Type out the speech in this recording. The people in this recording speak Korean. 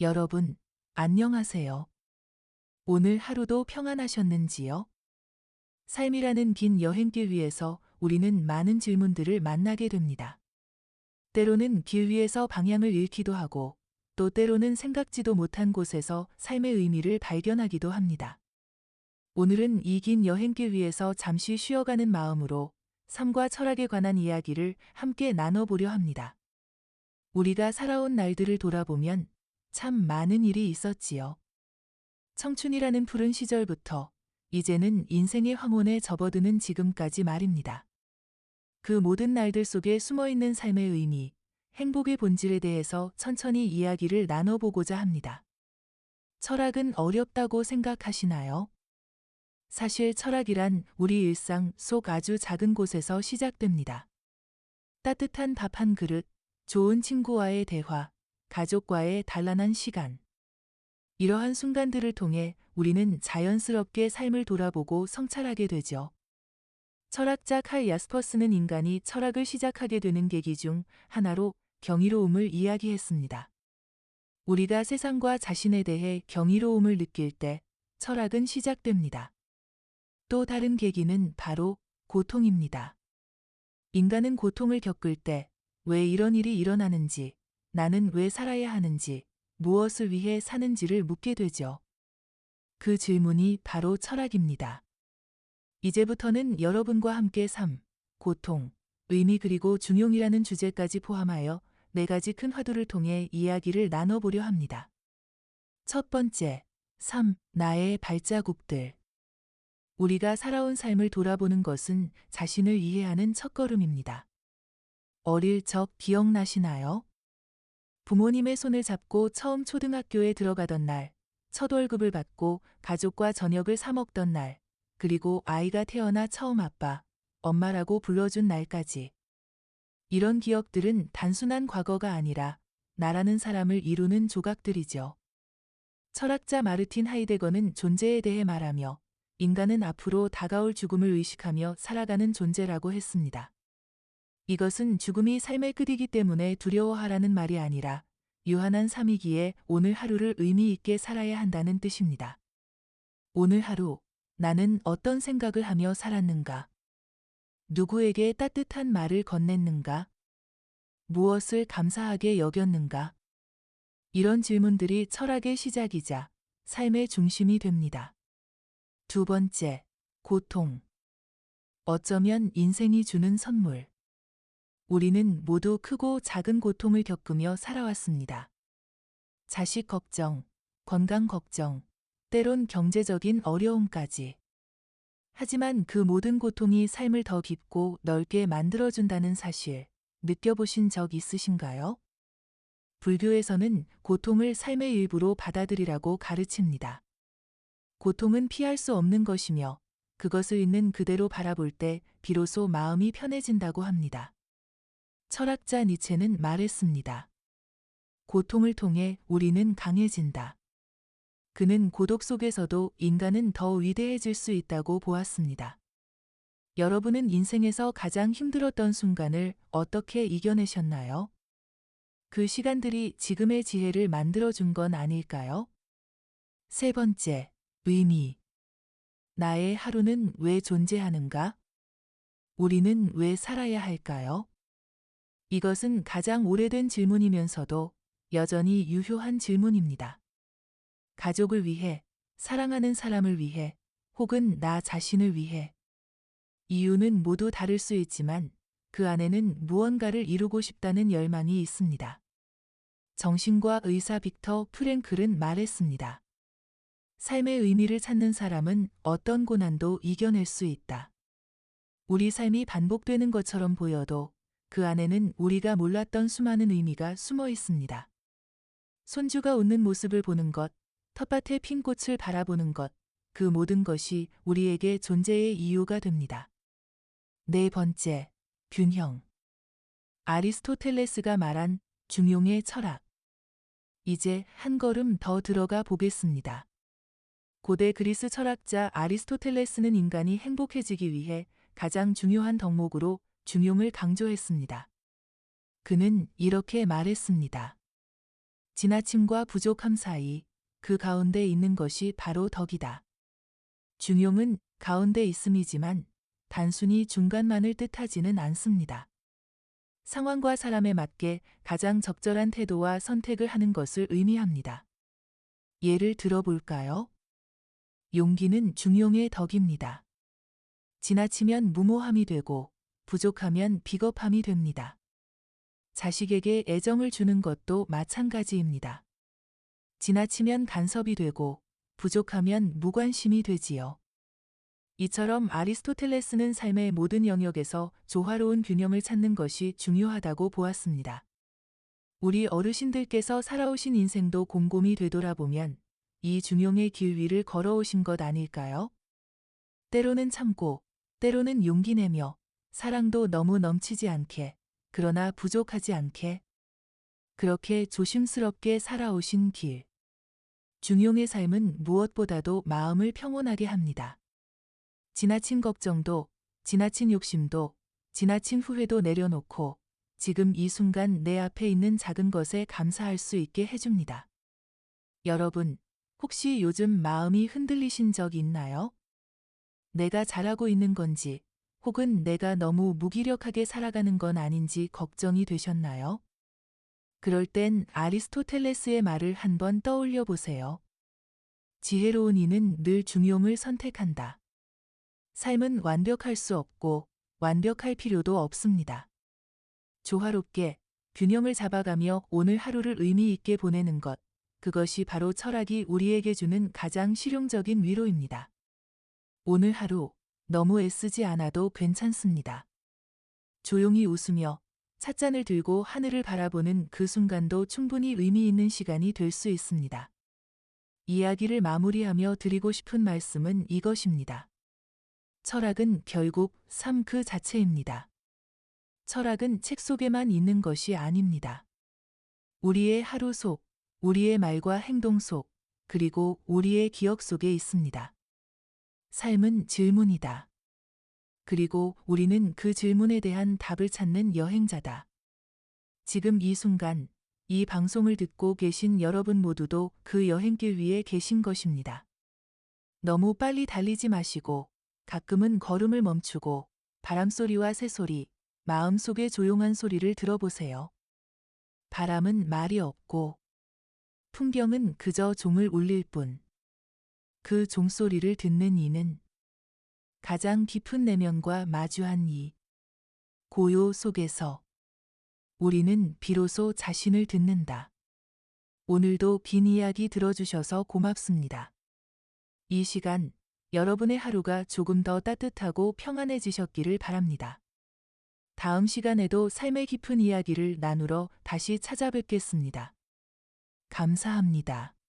여러분, 안녕하세요. 오늘 하루도 평안하셨는지요? 삶이라는 긴 여행길 위에서 우리는 많은 질문들을 만나게 됩니다. 때로는 길 위에서 방향을 잃기도 하고, 또 때로는 생각지도 못한 곳에서 삶의 의미를 발견하기도 합니다. 오늘은 이 긴 여행길 위에서 잠시 쉬어가는 마음으로 삶과 철학에 관한 이야기를 함께 나눠보려 합니다. 우리가 살아온 날들을 돌아보면 참 많은 일이 있었지요. 청춘이라는 푸른 시절부터 이제는 인생의 황혼에 접어드는 지금까지 말입니다. 그 모든 날들 속에 숨어있는 삶의 의미, 행복의 본질에 대해서 천천히 이야기를 나눠보고자 합니다. 철학은 어렵다고 생각하시나요? 사실 철학이란 우리 일상 속 아주 작은 곳에서 시작됩니다. 따뜻한 밥 한 그릇, 좋은 친구와의 대화, 가족과의 단란한 시간. 이러한 순간들을 통해 우리는 자연스럽게 삶을 돌아보고 성찰하게 되죠. 철학자 칼 야스퍼스는 인간이 철학을 시작하게 되는 계기 중 하나로 경이로움을 이야기했습니다. 우리가 세상과 자신에 대해 경이로움을 느낄 때 철학은 시작됩니다. 또 다른 계기는 바로 고통입니다. 인간은 고통을 겪을 때 왜 이런 일이 일어나는지, 나는 왜 살아야 하는지, 무엇을 위해 사는지를 묻게 되죠. 그 질문이 바로 철학입니다. 이제부터는 여러분과 함께 삶, 고통, 의미 그리고 중용이라는 주제까지 포함하여 4가지 큰 화두를 통해 이야기를 나눠보려 합니다. 첫 번째, 삶, 나의 발자국들. 우리가 살아온 삶을 돌아보는 것은 자신을 이해하는 첫걸음입니다. 어릴 적 기억나시나요? 부모님의 손을 잡고 처음 초등학교에 들어가던 날, 첫 월급을 받고 가족과 저녁을 사 먹던 날, 그리고 아이가 태어나 처음 아빠, 엄마라고 불러준 날까지. 이런 기억들은 단순한 과거가 아니라 나라는 사람을 이루는 조각들이죠. 철학자 마르틴 하이데거는 존재에 대해 말하며 인간은 앞으로 다가올 죽음을 의식하며 살아가는 존재라고 했습니다. 이것은 죽음이 삶의 끝이기 때문에 두려워하라는 말이 아니라 유한한 삶이기에 오늘 하루를 의미 있게 살아야 한다는 뜻입니다. 오늘 하루, 나는 어떤 생각을 하며 살았는가? 누구에게 따뜻한 말을 건넸는가? 무엇을 감사하게 여겼는가? 이런 질문들이 철학의 시작이자 삶의 중심이 됩니다. 두 번째, 고통. 어쩌면 인생이 주는 선물. 우리는 모두 크고 작은 고통을 겪으며 살아왔습니다. 자식 걱정, 건강 걱정, 때론 경제적인 어려움까지. 하지만 그 모든 고통이 삶을 더 깊고 넓게 만들어준다는 사실, 느껴보신 적 있으신가요? 불교에서는 고통을 삶의 일부로 받아들이라고 가르칩니다. 고통은 피할 수 없는 것이며 그것을 있는 그대로 바라볼 때 비로소 마음이 편해진다고 합니다. 철학자 니체는 말했습니다. 고통을 통해 우리는 강해진다. 그는 고독 속에서도 인간은 더 위대해질 수 있다고 보았습니다. 여러분은 인생에서 가장 힘들었던 순간을 어떻게 이겨내셨나요? 그 시간들이 지금의 지혜를 만들어준 건 아닐까요? 세 번째, 의미. 나의 하루는 왜 존재하는가? 우리는 왜 살아야 할까요? 이것은 가장 오래된 질문이면서도 여전히 유효한 질문입니다. 가족을 위해, 사랑하는 사람을 위해, 혹은 나 자신을 위해. 이유는 모두 다를 수 있지만 그 안에는 무언가를 이루고 싶다는 열망이 있습니다. 정신과 의사 빅터 프랭클은 말했습니다. 삶의 의미를 찾는 사람은 어떤 고난도 이겨낼 수 있다. 우리 삶이 반복되는 것처럼 보여도 그 안에는 우리가 몰랐던 수많은 의미가 숨어 있습니다. 손주가 웃는 모습을 보는 것, 텃밭의 핀 꽃을 바라보는 것, 그 모든 것이 우리에게 존재의 이유가 됩니다. 네 번째, 균형. 아리스토텔레스가 말한 중용의 철학. 이제 한 걸음 더 들어가 보겠습니다. 고대 그리스 철학자 아리스토텔레스는 인간이 행복해지기 위해 가장 중요한 덕목으로 중용을 강조했습니다. 그는 이렇게 말했습니다. 지나침과 부족함 사이 그 가운데 있는 것이 바로 덕이다. 중용은 가운데 있음이지만 단순히 중간만을 뜻하지는 않습니다. 상황과 사람에 맞게 가장 적절한 태도와 선택을 하는 것을 의미합니다. 예를 들어볼까요? 용기는 중용의 덕입니다. 지나치면 무모함이 되고 부족하면 비겁함이 됩니다. 자식에게 애정을 주는 것도 마찬가지입니다. 지나치면 간섭이 되고 부족하면 무관심이 되지요. 이처럼 아리스토텔레스는 삶의 모든 영역에서 조화로운 균형을 찾는 것이 중요하다고 보았습니다. 우리 어르신들께서 살아오신 인생도 곰곰이 되돌아보면 이 중용의 길 위를 걸어오신 것 아닐까요? 때로는 참고, 때로는 용기 내며, 사랑도 너무 넘치지 않게, 그러나 부족하지 않게, 그렇게 조심스럽게 살아오신 길. 중용의 삶은 무엇보다도 마음을 평온하게 합니다. 지나친 걱정도, 지나친 욕심도, 지나친 후회도 내려놓고 지금 이 순간 내 앞에 있는 작은 것에 감사할 수 있게 해줍니다. 여러분, 혹시 요즘 마음이 흔들리신 적 있나요? 내가 잘하고 있는 건지, 혹은 내가 너무 무기력하게 살아가는 건 아닌지 걱정이 되셨나요? 그럴 땐 아리스토텔레스의 말을 한번 떠올려 보세요. 지혜로운 이는 늘 중용을 선택한다. 삶은 완벽할 수 없고 완벽할 필요도 없습니다. 조화롭게 균형을 잡아가며 오늘 하루를 의미 있게 보내는 것, 그것이 바로 철학이 우리에게 주는 가장 실용적인 위로입니다. 오늘 하루 너무 애쓰지 않아도 괜찮습니다. 조용히 웃으며 찻잔을 들고 하늘을 바라보는 그 순간도 충분히 의미 있는 시간이 될 수 있습니다. 이야기를 마무리하며 드리고 싶은 말씀은 이것입니다. 철학은 결국 삶 그 자체입니다. 철학은 책 속에만 있는 것이 아닙니다. 우리의 하루 속, 우리의 말과 행동 속, 그리고 우리의 기억 속에 있습니다. 삶은 질문이다. 그리고 우리는 그 질문에 대한 답을 찾는 여행자다. 지금 이 순간, 이 방송을 듣고 계신 여러분 모두도 그 여행길 위에 계신 것입니다. 너무 빨리 달리지 마시고, 가끔은 걸음을 멈추고, 바람소리와 새소리, 마음속의 조용한 소리를 들어보세요. 바람은 말이 없고, 풍경은 그저 종을 울릴 뿐. 그 종소리를 듣는 이는 가장 깊은 내면과 마주한 이 고요 속에서 우리는 비로소 자신을 듣는다. 오늘도 긴 이야기 들어주셔서 고맙습니다. 이 시간 여러분의 하루가 조금 더 따뜻하고 평안해지셨기를 바랍니다. 다음 시간에도 삶의 깊은 이야기를 나누러 다시 찾아뵙겠습니다. 감사합니다.